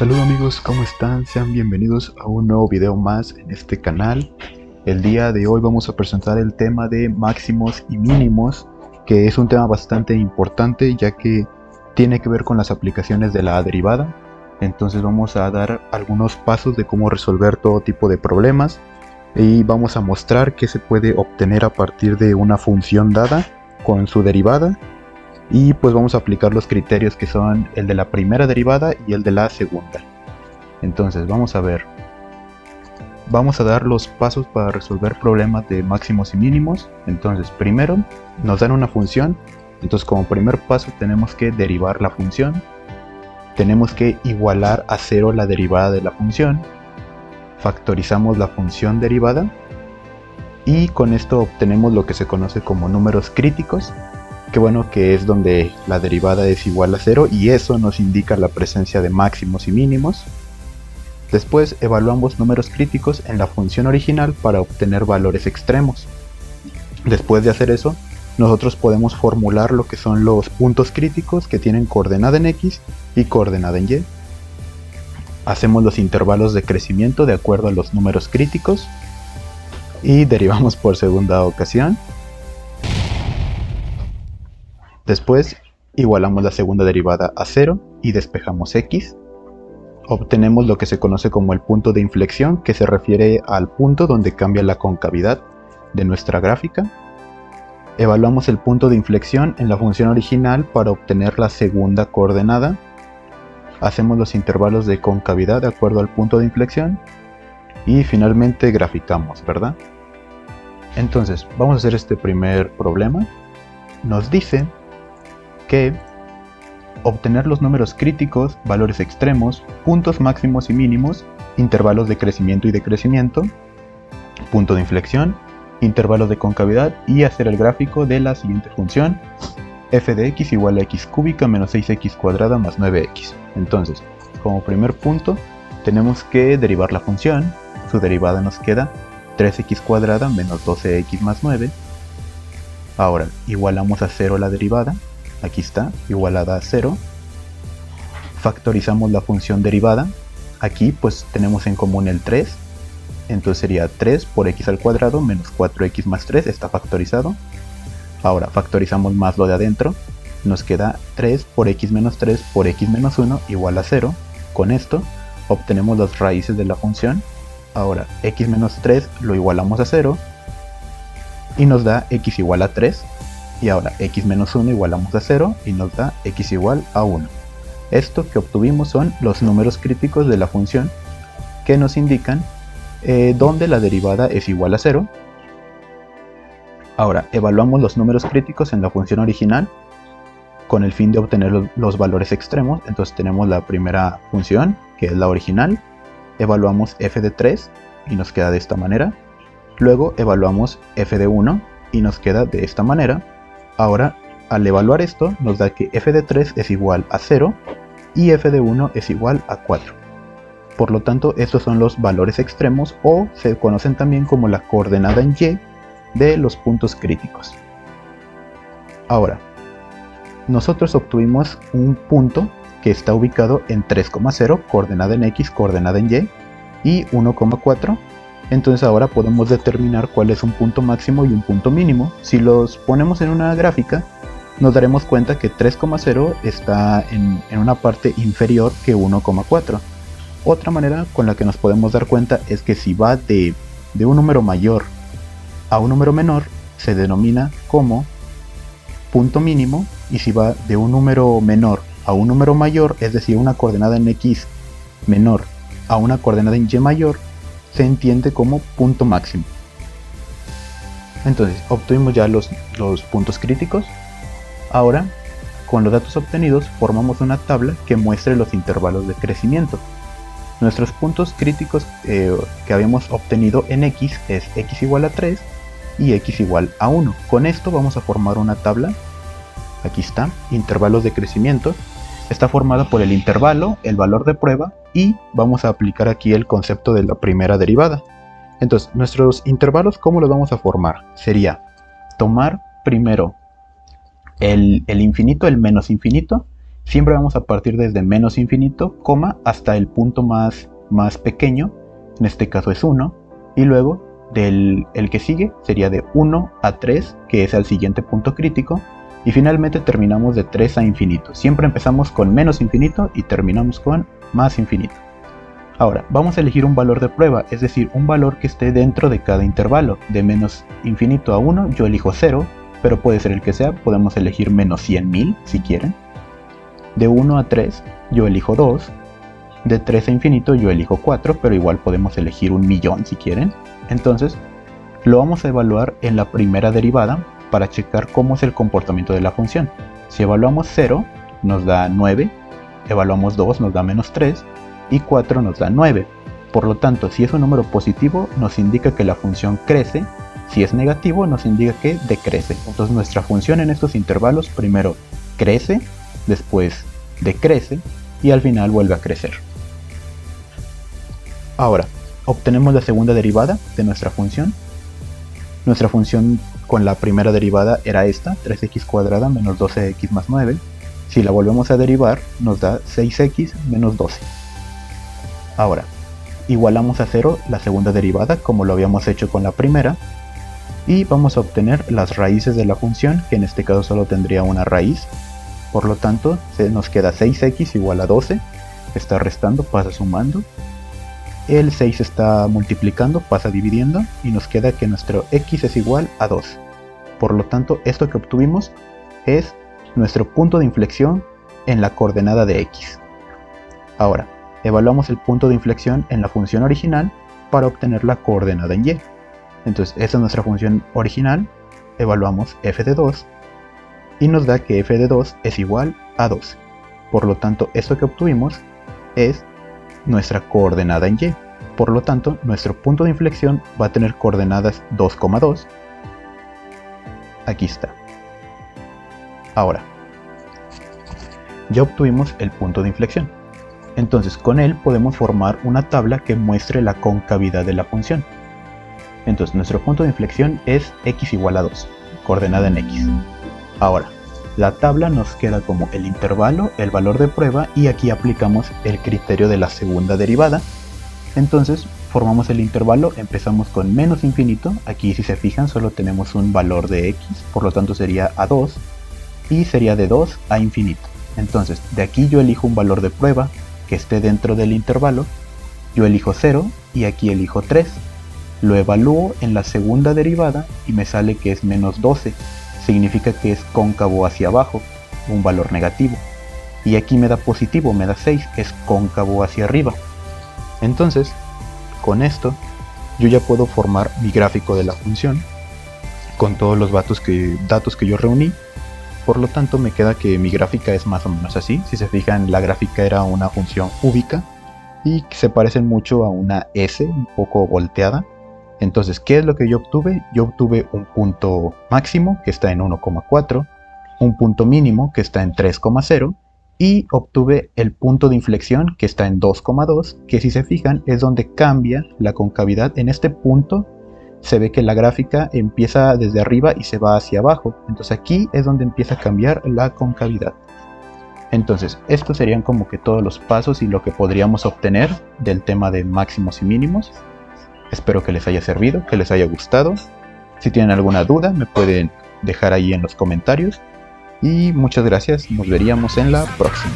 Saludos amigos, ¿cómo están? Sean bienvenidos a un nuevo video más en este canal. El día de hoy vamos a presentar el tema de máximos y mínimos, que es un tema bastante importante ya que tiene que ver con las aplicaciones de la derivada. Entonces vamos a dar algunos pasos de cómo resolver todo tipo de problemas y vamos a mostrar qué se puede obtener a partir de una función dada con su derivada. Y pues vamos a aplicar los criterios que son el de la primera derivada y el de la segunda. Entonces vamos a ver. Vamos a dar los pasos para resolver problemas de máximos y mínimos. Entonces primero nos dan una función. Entonces como primer paso tenemos que derivar la función. Tenemos que igualar a 0 la derivada de la función. Factorizamos la función derivada. Y con esto obtenemos lo que se conoce como números críticos. Que bueno, que es donde la derivada es igual a 0 y eso nos indica la presencia de máximos y mínimos. Después evaluamos números críticos en la función original para obtener valores extremos. Después de hacer eso, nosotros podemos formular lo que son los puntos críticos que tienen coordenada en X y coordenada en Y. Hacemos los intervalos de crecimiento de acuerdo a los números críticos y derivamos por segunda ocasión. Después igualamos la segunda derivada a 0 y despejamos X. Obtenemos lo que se conoce como el punto de inflexión, que se refiere al punto donde cambia la concavidad de nuestra gráfica. Evaluamos el punto de inflexión en la función original para obtener la segunda coordenada. Hacemos los intervalos de concavidad de acuerdo al punto de inflexión. Y finalmente graficamos, ¿verdad? Entonces, vamos a hacer este primer problema. Nos dice que obtener los números críticos, valores extremos, puntos máximos y mínimos, intervalos de crecimiento y decrecimiento, punto de inflexión, intervalos de concavidad y hacer el gráfico de la siguiente función f de x igual a x cúbica menos 6x cuadrada más 9x. Entonces, como primer punto, tenemos que derivar la función. Su derivada nos queda 3x cuadrada menos 12x más 9. Ahora, igualamos a 0 la derivada. Aquí está, igualada a 0. Factorizamos la función derivada. Aquí pues tenemos en común el 3. Entonces sería 3 por x al cuadrado menos 4x más 3, está factorizado. Ahora factorizamos más lo de adentro. Nos queda 3 por x menos 3 por x menos 1 igual a 0. Con esto obtenemos las raíces de la función. Ahora x menos 3 lo igualamos a 0. Y nos da x igual a 3. Y ahora x menos 1 igualamos a 0 y nos da x igual a 1. Esto que obtuvimos son los números críticos de la función que nos indican dónde la derivada es igual a 0. Ahora evaluamos los números críticos en la función original con el fin de obtener los valores extremos. Entonces tenemos la primera función, que es la original. Evaluamos f de 3 y nos queda de esta manera. Luego evaluamos f de 1 y nos queda de esta manera. Ahora, al evaluar esto, nos da que f de 3 es igual a 0 y f de 1 es igual a 4. Por lo tanto, estos son los valores extremos o se conocen también como la coordenada en Y de los puntos críticos. Ahora, nosotros obtuvimos un punto que está ubicado en 3,0, coordenada en X, coordenada en Y 1,4. Entonces ahora podemos determinar cuál es un punto máximo y un punto mínimo. Si los ponemos en una gráfica, nos daremos cuenta que 3,0 está en una parte inferior que 1,4. Otra manera con la que nos podemos dar cuenta es que si va de un número mayor a un número menor, se denomina como punto mínimo, y si va de un número menor a un número mayor, es decir, una coordenada en X menor a una coordenada en Y mayor, se entiende como punto máximo. Entonces obtuvimos ya los puntos críticos. Ahora, con los datos obtenidos, formamos una tabla que muestre los intervalos de crecimiento. Nuestros puntos críticos que habíamos obtenido en X es x igual a 3 y x igual a 1. Con esto vamos a formar una tabla. Aquí está, intervalos de crecimiento. Está formada por el intervalo, el valor de prueba, y vamos a aplicar aquí el concepto de la primera derivada. Entonces, nuestros intervalos, ¿cómo los vamos a formar? Sería tomar primero el infinito, el menos infinito, siempre vamos a partir desde menos infinito, coma, hasta el punto más pequeño, en este caso es 1, y luego el que sigue sería de 1 a 3, que es el siguiente punto crítico, y finalmente terminamos de 3 a infinito. Siempre empezamos con menos infinito y terminamos con más infinito. Ahora, vamos a elegir un valor de prueba, es decir, un valor que esté dentro de cada intervalo. De menos infinito a 1 yo elijo 0, pero puede ser el que sea, podemos elegir menos 100.000 si quieren. De 1 a 3 yo elijo 2, de 3 a infinito yo elijo 4, pero igual podemos elegir 1.000.000 si quieren. Entonces, lo vamos a evaluar en la primera derivada para checar cómo es el comportamiento de la función. Si evaluamos 0 nos da 9, evaluamos 2 nos da menos 3, y 4 nos da 9. Por lo tanto, si es un número positivo nos indica que la función crece, si es negativo nos indica que decrece. Entonces nuestra función en estos intervalos primero crece, después decrece y al final vuelve a crecer. Ahora, obtenemos la segunda derivada de nuestra función. Nuestra función con la primera derivada era esta, 3x cuadrada menos 12x más 9. Si la volvemos a derivar nos da 6x menos 12. Ahora, igualamos a 0 la segunda derivada como lo habíamos hecho con la primera y vamos a obtener las raíces de la función, que en este caso solo tendría una raíz. Por lo tanto, nos queda 6x igual a 12, está restando, pasa sumando. El 6 está multiplicando, pasa dividiendo y nos queda que nuestro x es igual a 2. Por lo tanto, esto que obtuvimos es nuestro punto de inflexión en la coordenada de x. Ahora, evaluamos el punto de inflexión en la función original para obtener la coordenada en y. Entonces, esta es nuestra función original, evaluamos f de 2 y nos da que f de 2 es igual a 2. Por lo tanto, esto que obtuvimos es nuestra coordenada en y. Por lo tanto, nuestro punto de inflexión va a tener coordenadas 2,2. Aquí está. Ahora, ya obtuvimos el punto de inflexión. Entonces con él podemos formar una tabla que muestre la concavidad de la función. Entonces nuestro punto de inflexión es x igual a 2, coordenada en x. Ahora, la tabla nos queda como el intervalo, el valor de prueba y aquí aplicamos el criterio de la segunda derivada. Entonces formamos el intervalo, empezamos con menos infinito, aquí si se fijan solo tenemos un valor de x, por lo tanto sería a 2 y sería de 2 a infinito. Entonces de aquí yo elijo un valor de prueba que esté dentro del intervalo, yo elijo 0 y aquí elijo 3, lo evalúo en la segunda derivada y me sale que es menos 12, significa que es cóncavo hacia abajo, un valor negativo, y aquí me da positivo, me da 6, es cóncavo hacia arriba. Entonces, con esto, yo ya puedo formar mi gráfico de la función, con todos los datos que yo reuní. Por lo tanto me queda que mi gráfica es más o menos así. Si se fijan, la gráfica era una función cúbica y se parecen mucho a una S un poco volteada. Entonces, ¿qué es lo que yo obtuve? Yo obtuve un punto máximo que está en 1,4, un punto mínimo que está en 3,0 y obtuve el punto de inflexión que está en 2,2, que si se fijan es donde cambia la concavidad. En este punto se ve que la gráfica empieza desde arriba y se va hacia abajo. Entonces aquí es donde empieza a cambiar la concavidad. Entonces, estos serían como que todos los pasos y lo que podríamos obtener del tema de máximos y mínimos. Espero que les haya servido, que les haya gustado. Si tienen alguna duda, me pueden dejar ahí en los comentarios. Y muchas gracias, nos veríamos en la próxima.